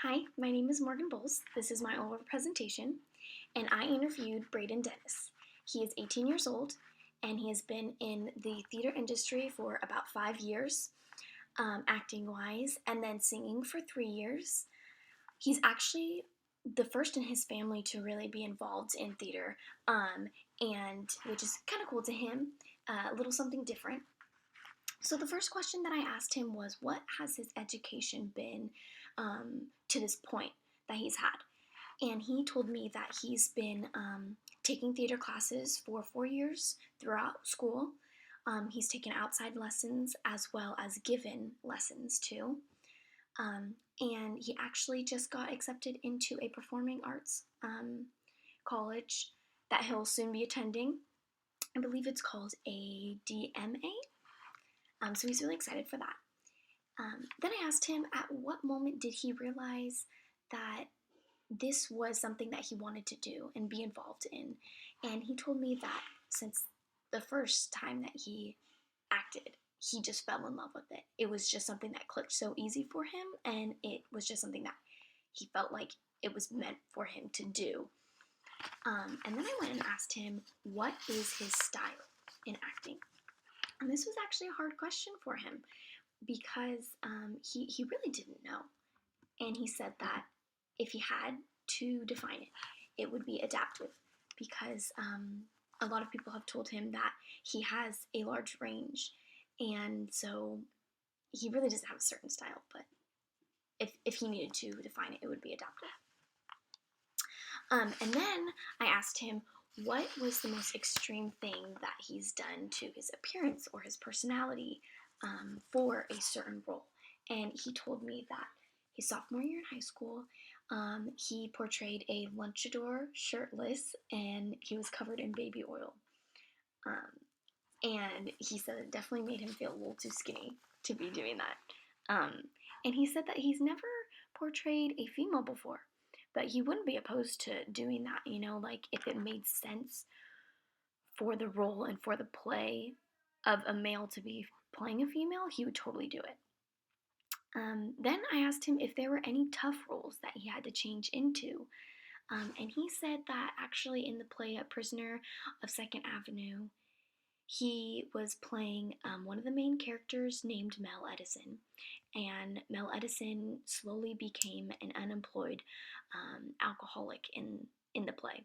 Hi, my name is Morgan Bowles. This is my oral presentation, and I interviewed Braden Dennis. He is 18 years old, and he has been in the theater industry for about 5 years, acting-wise, and then singing for 3 years. He's actually the first in his family to really be involved in theater, and which is kind of cool to him, a little something different. So the first question that I asked him was, what has his education been to this point that he's had? And he told me that he's been taking theater classes for 4 years throughout school. He's taken outside lessons as well as given lessons too. And he actually just got accepted into a performing arts college that he'll soon be attending. I believe it's called ADMA. So he's really excited for that. Then I asked him, at what moment did he realize that this was something that he wanted to do and be involved in? And he told me that since the first time that he acted, he just fell in love with it. It was just something that clicked so easy for him, and it was just something that he felt like it was meant for him to do. And then I went and asked him, what is his style in acting? And this was actually a hard question for him because he really didn't know. And he said that if he had to define it, it would be adaptive because a lot of people have told him that he has a large range, and so he really doesn't have a certain style, but if he needed to define it, it would be adaptive. And then I asked him, what was the most extreme thing that he's done to his appearance or his personality for a certain role? And he told me that his sophomore year in high school, he portrayed a luchador shirtless, and he was covered in baby oil. And he said it definitely made him feel a little too skinny to be doing that. And he said that he's never portrayed a female before, but he wouldn't be opposed to doing that, like if it made sense for the role and for the play of a male to be playing a female, he would totally do it. Then I asked him if there were any tough roles that he had to change into. And he said that actually in the play A Prisoner of Second Avenue, he was playing one of the main characters named Mel Edison. And Mel Edison slowly became an unemployed alcoholic in the play.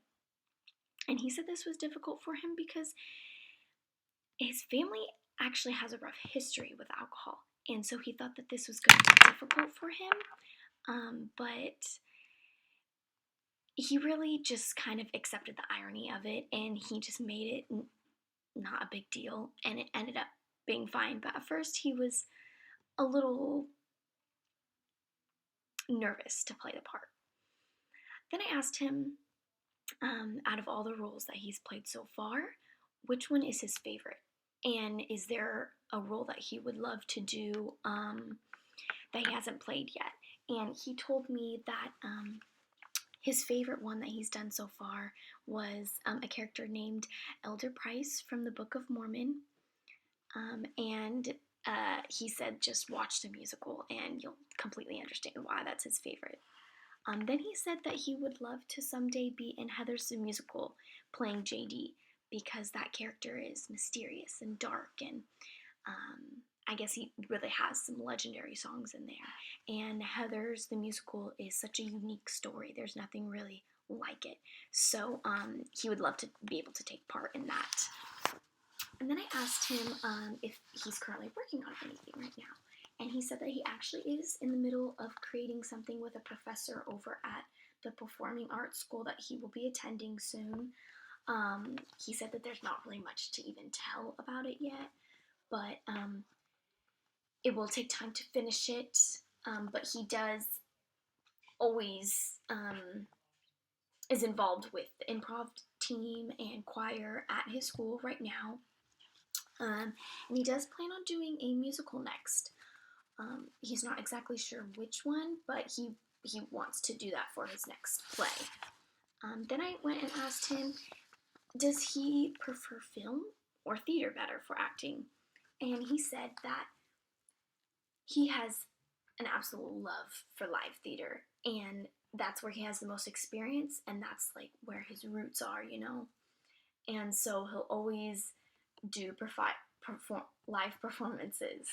And he said this was difficult for him because his family actually has a rough history with alcohol. And so he thought that this was going to be difficult for him. But he really just kind of accepted the irony of it, and he just made it not a big deal, and it ended up being fine. But at first he was a little nervous to play the part. Then I asked him, out of all the roles that he's played so far, which one is his favorite? And is there a role that he would love to do that he hasn't played yet? And he told me that his favorite one that he's done so far was a character named Elder Price from the Book of Mormon. And he said, just watch the musical and you'll completely understand why that's his favorite. Then he said that he would love to someday be in Heathers the Musical playing JD, because that character is mysterious and dark, and I guess he really has some legendary songs in there. And Heathers the Musical is such a unique story. There's nothing really like it. So he would love to be able to take part in that. And then I asked him if he's currently working on anything right now. And he said that he actually is in the middle of creating something with a professor over at the performing arts school that he will be attending soon. He said that there's not really much to even tell about it yet, but it will take time to finish it. But he does always is involved with the improv team and choir at his school right now. And he does plan on doing a musical next. He's not exactly sure which one, but he wants to do that for his next play. Then I went and asked him, does he prefer film or theater better for acting? And he said that he has an absolute love for live theater, and that's where he has the most experience, and that's like where his roots are, you know. And so he'll always do live performances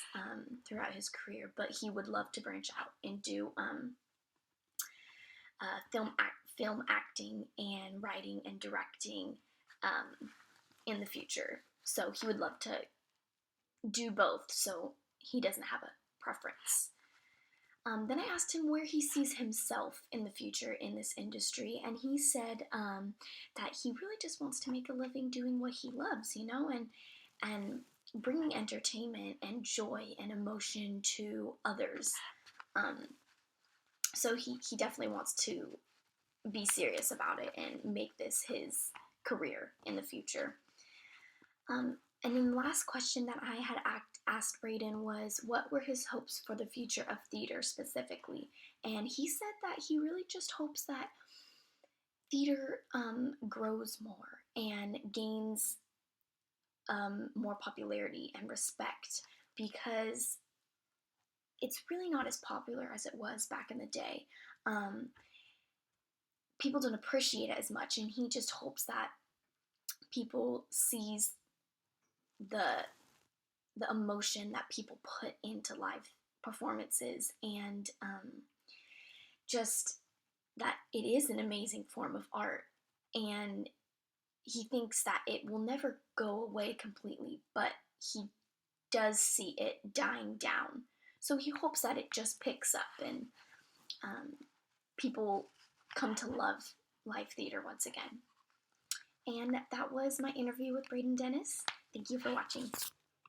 throughout his career, but he would love to branch out and do film acting and writing and directing in the future. So he would love to do both, so he doesn't have a preference. Then I asked him where he sees himself in the future in this industry, and he said that he really just wants to make a living doing what he loves, you know, and bringing entertainment and joy and emotion to others. So he definitely wants to be serious about it and make this his career in the future. And then the last question that I had asked Braden was, what were his hopes for the future of theater specifically? And he said that he really just hopes that theater grows more and gains more popularity and respect, because it's really not as popular as it was back in the day. People don't appreciate it as much, and he just hopes that people sees the emotion that people put into live performances, and just that it is an amazing form of art, and he thinks that it will never go away completely, but he does see it dying down. So he hopes that it just picks up and people come to love live theater once again. And that was my interview with Braden Dennis. Thank you for watching.